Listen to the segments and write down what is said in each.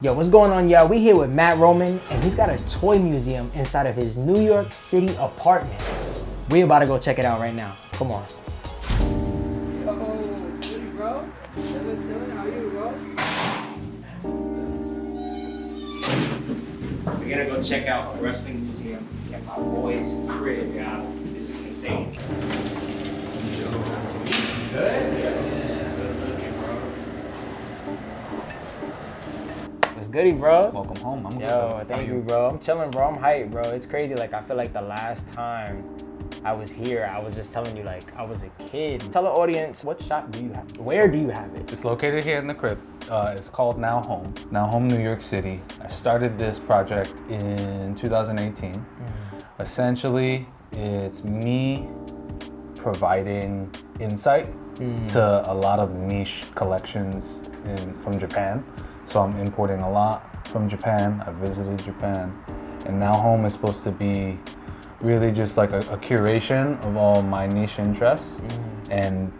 Yo, what's going on, y'all? We here with Matt Roman, and he's got a toy museum inside of his New York City apartment. We about to go check it out right now. Come on. Yo, what's good, bro? Chillin', how you, bro? We're gonna go check out a wrestling museum at my boy's crib, y'all. This is insane. Good? Goody, bro. Welcome home. I'm good. Yo, thank you, bro. I'm chilling, bro. I'm hyped, bro. It's crazy. Like, I feel like the last time I was here, I was just telling you, like, I was a kid. Tell the audience, what shop do you have? Where do you have it? It's located here in the crib. It's called Nowhome. Nowhome, New York City. I started this project in 2018. Essentially, it's me providing insight to a lot of niche collections from Japan. So I'm importing a lot from Japan. I visited Japan. And Nowhome is supposed to be really just like a curation of all my niche interests and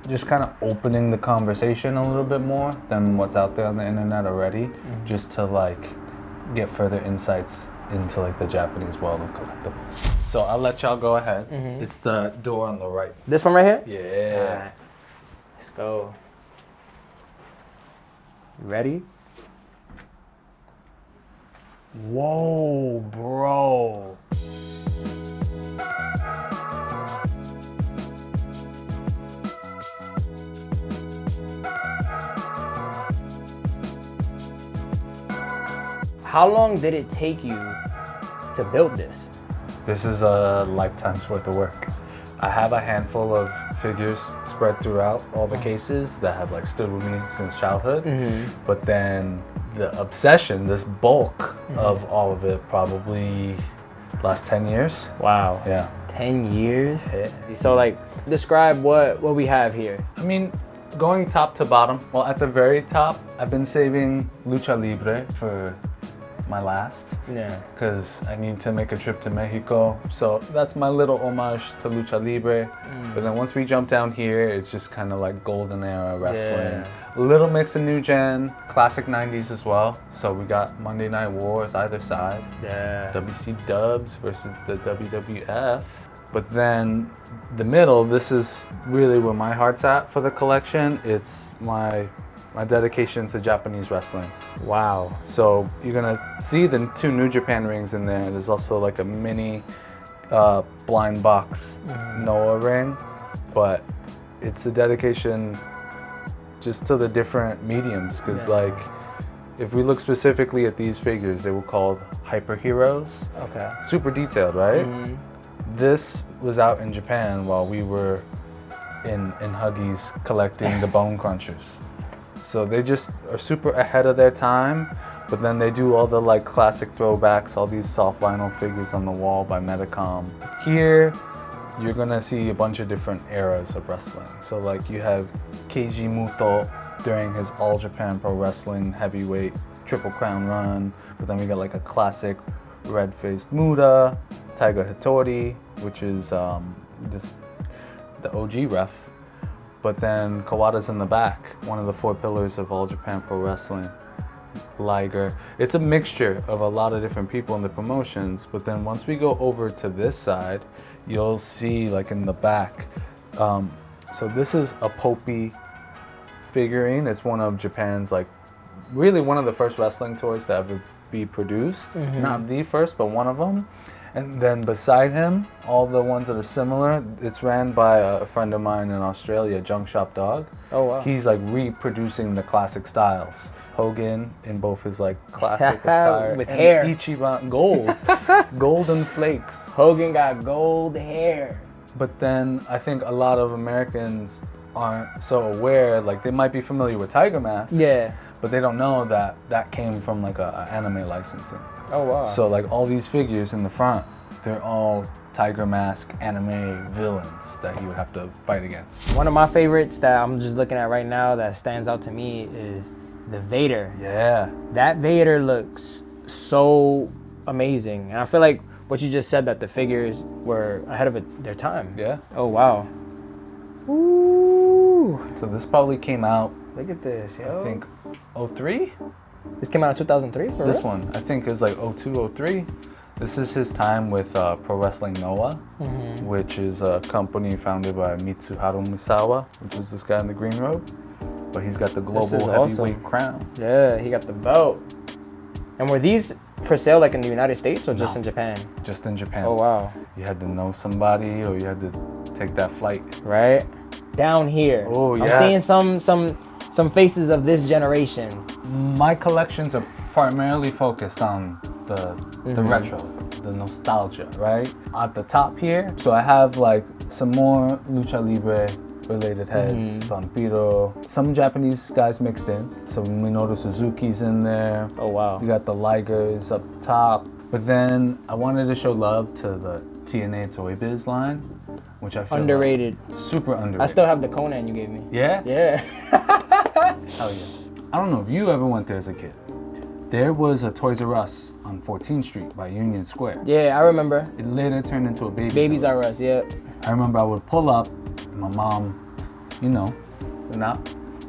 just kind of opening the conversation a little bit more than what's out there on the internet already, just to like get further insights into like the Japanese world of collectibles. So I'll let y'all go ahead. It's the door on the right. This one right here? Yeah. All right. Let's go. You ready? Whoa, bro. How long did it take you to build this? This is a lifetime's worth of work. I have a handful of figures spread throughout all the cases that have like stood with me since childhood. But then the obsession, this bulk of all of it, probably last 10 years. Wow. Yeah. 10 years? Yeah. So like, describe what we have here. I mean, going top to bottom, well, at the very top, I've been saving Lucha Libre for my last. Yeah. Because I need to make a trip to Mexico. So that's my little homage to Lucha Libre. But then once we jump down here, it's just kind of like golden era wrestling. A little mix of new gen, classic 90s as well. So we got Monday Night Wars either side. Yeah. WC Dubs versus the WWF. But then the middle, this is really where my heart's at for the collection. It's my dedication to Japanese wrestling. Wow. So you're gonna see the 2 New Japan rings in there. There's also like a mini blind box Noah ring, but it's a dedication just to the different mediums. Because like, if we look specifically at these figures, they were called hyper heroes. Okay. Super detailed, right? This was out in Japan while we were in Huggies collecting the Bone Crunchers. So they just are super ahead of their time, but then they do all the like classic throwbacks, all these soft vinyl figures on the wall by Medicom. Here, you're gonna see a bunch of different eras of wrestling. So like you have Keiji Muto during his All Japan Pro Wrestling heavyweight Triple Crown run, but then we got like a classic red-faced Muda, Taiga Hattori, which is just the OG ref. But then Kawada's in the back, one of the 4 pillars of All Japan Pro Wrestling. Liger. It's a mixture of a lot of different people in the promotions, but then once we go over to this side, you'll see like in the back. So this is a Popey figurine. It's one of Japan's like, really one of the first wrestling toys to ever be produced. Not the first, but one of them. And then beside him, all the ones that are similar, it's ran by a friend of mine in Australia, Junk Shop Dog. Oh, wow. He's like reproducing the classic styles. Hogan in both his like classic attire. With and hair. Ichiban, gold. Golden flakes. Hogan got gold hair. But then I think a lot of Americans aren't so aware, like they might be familiar with Tiger Mask. Yeah. But they don't know that that came from like a anime licensing. Oh, wow. So like all these figures in the front, they're all Tiger Mask anime villains that he would have to fight against. One of my favorites that I'm just looking at right now that stands out to me is the Vader. Yeah. That Vader looks so amazing. And I feel like what you just said, that the figures were ahead of their time. Yeah. Oh, wow. Ooh. So this probably came out, Look at this, yo. I think, 03? This came out in 2003, for This real? one, I think it was like 02, 03. This is his time with Pro Wrestling Noah, which is a company founded by Mitsuharu Misawa, which is this guy in the green robe. But he's got the global heavyweight crown. Yeah, he got the belt. And were these for sale like in the United States or just in Japan? Just in Japan. Oh, wow. You had to know somebody or you had to take that flight. Right? Down here. Oh, I'm seeing some faces of this generation. My collections are primarily focused on the retro, the nostalgia, right? At the top here, so I have like some more Lucha Libre related heads, Vampiro, some Japanese guys mixed in. So Minoru Suzuki's in there. Oh, wow. You got the Ligers up top. But then I wanted to show love to the TNA Toy Biz line, which I feel Underrated. like super underrated. I still have the Conan you gave me. Yeah? Yeah. Hell yeah. I don't know if you ever went there as a kid. There was a Toys R Us on 14th Street by Union Square. Yeah, I remember. It later turned into a Babies R Us, yeah. I remember I would pull up, and my mom, you know,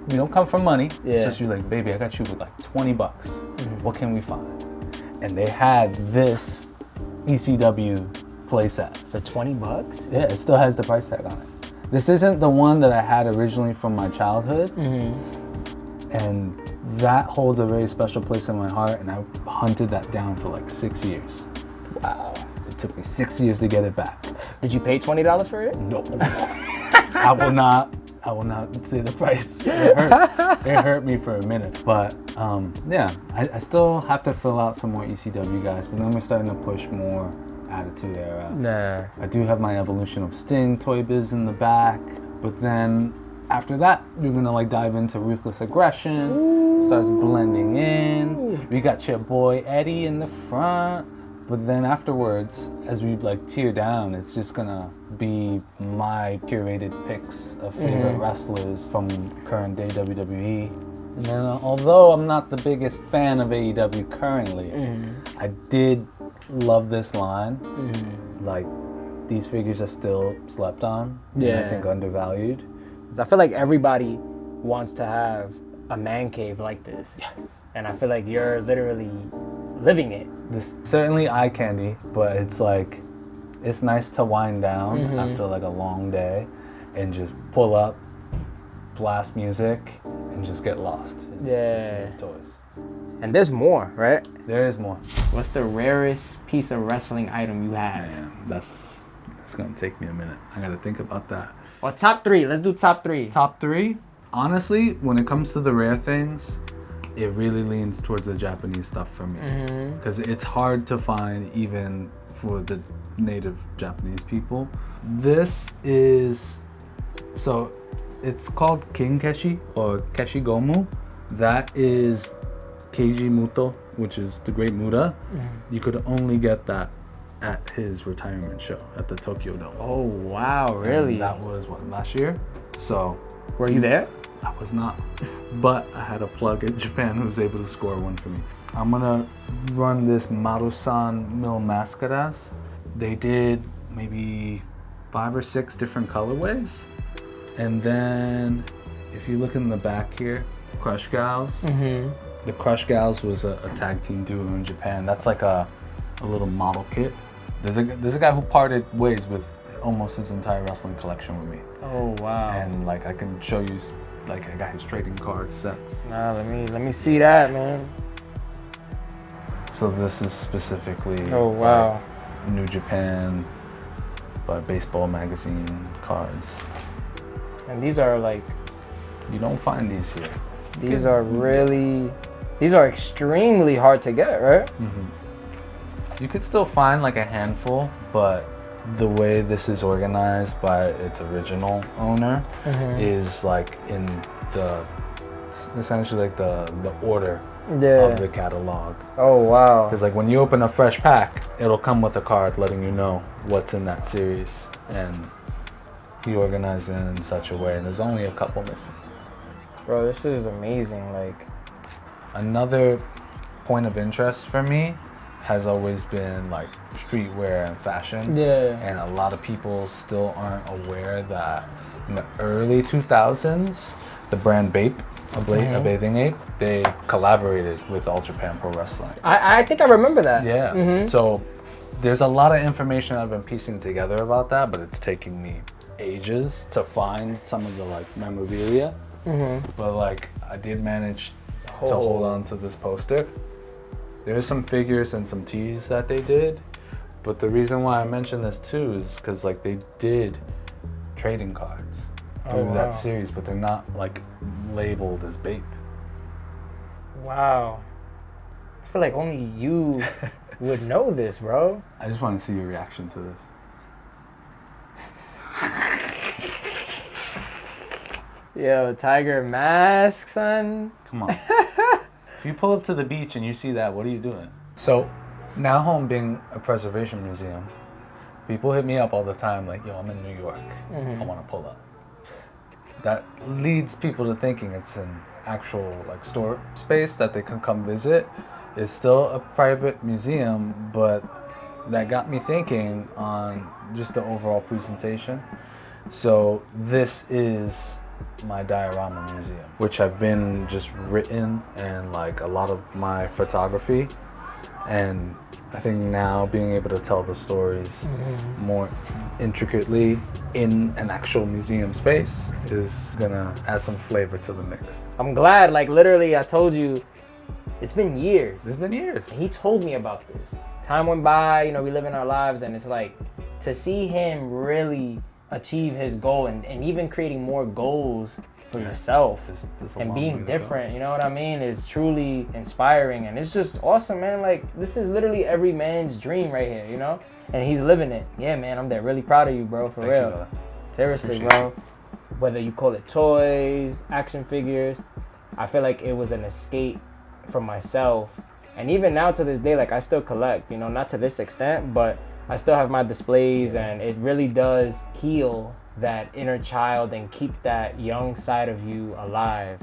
we don't come from money. Yeah. So she's like, baby, I got you with like 20 bucks. What can we find? And they had this ECW playset. For 20 bucks? Yeah, it still has the price tag on it. This isn't the one that I had originally from my childhood. And that holds a very special place in my heart, and I hunted that down for like 6 years. Wow. It took me 6 years to get it back. Did you pay $20 for it? No. I will not say the price. It hurt me for a minute. But yeah, I still have to fill out some more ECW guys, but then we're starting to push more Attitude Era. Nah. I do have my Evolution of Sting Toy Biz in the back, but then after that, you're gonna like dive into Ruthless Aggression, starts blending in. We got your boy Eddie in the front, but then afterwards, as we like tear down, it's just gonna be my curated picks of favorite wrestlers from current day WWE. And then, although I'm not the biggest fan of AEW currently, I did love this line. Like, these figures are still slept on, and I think undervalued. I feel like everybody wants to have a man cave like this. Yes. And I feel like you're literally living it. This certainly eye candy, but it's like, it's nice to wind down after like a long day and just pull up, blast music, and just get lost. Yeah. In toys. And there's more, right? There is more. What's the rarest piece of wrestling item you have? Man, that's gonna take me a minute. I gotta think about that. Well, top three. Let's do top three. Top three? Honestly, when it comes to the rare things, it really leans towards the Japanese stuff for me. Because it's hard to find even for the native Japanese people. This is, so it's called King Keshi or Keshigomu. That is Keiji Muto, which is the Great Muta. You could only get that at his retirement show at the Tokyo Dome. Oh, wow, really? And that was what, last year? So were you there? I was not, but I had a plug in Japan who was able to score one for me. I'm gonna run this Marusan Mil Mascaras. They did maybe 5 or 6 different colorways. And then if you look in the back here, Crush Gals. The Crush Gals was a tag team duo in Japan. That's like a little model kit. There's a guy who parted ways with almost his entire wrestling collection with me. Oh, wow. And like I can show you, like I got his trading card sets. Nah, let me see that, man. So this is specifically Oh, wow. New Japan, but baseball magazine cards. And these are like, You don't find these here. these are extremely hard to get, right? You could still find like a handful, but the way this is organized by its original owner is like in the, essentially like the order of the catalog. Oh, wow. Because like when you open a fresh pack, it'll come with a card letting you know what's in that series. And he organized it in such a way, and there's only a couple missing. Bro, this is amazing. Like, another point of interest for me has always been like streetwear and fashion. yeah. And a lot of people still aren't aware that in the early 2000s, the brand BAPE a bathing ape, they collaborated with All Japan Pro Wrestling. I think I remember that. Yeah. So there's a lot of information I've been piecing together about that, but it's taking me ages to find some of the like memorabilia. But like I did manage to hold on to this poster. There's some figures and some tees that they did, but the reason why I mention this too is because like they did trading cards through that series, but they're not like labeled as BAPE. Wow. I feel like only you would know this, bro. I just want to see your reaction to this. Yo, tiger mask, son. Come on. If you pull up to the beach and you see that, what are you doing? So, Now Home being a preservation museum, people hit me up all the time like, yo, I'm in New York. I want to pull up. That leads people to thinking it's an actual like store space that they can come visit. It's still a private museum, but that got me thinking on just the overall presentation. So this is my diorama museum, which I've been just written and like a lot of my photography. And I think now being able to tell the stories more intricately in an actual museum space is gonna add some flavor to the mix. I'm glad, like literally I told you, it's been years. It's been years. He told me about this. Time went by, you know, we live in our lives, and it's like to see him really achieve his goal and even creating more goals for yourself and being different, you know what I mean, is truly inspiring. And it's just awesome, man. Like this is literally every man's dream right here, you know, and he's living it. Yeah, man, I'm there really proud of you, bro, for real. Seriously, bro. Whether you call it toys, action figures, I feel like it was an escape from myself. And even now to this day, like I still collect, you know, not to this extent, but I still have my displays, and it really does heal that inner child and keep that young side of you alive.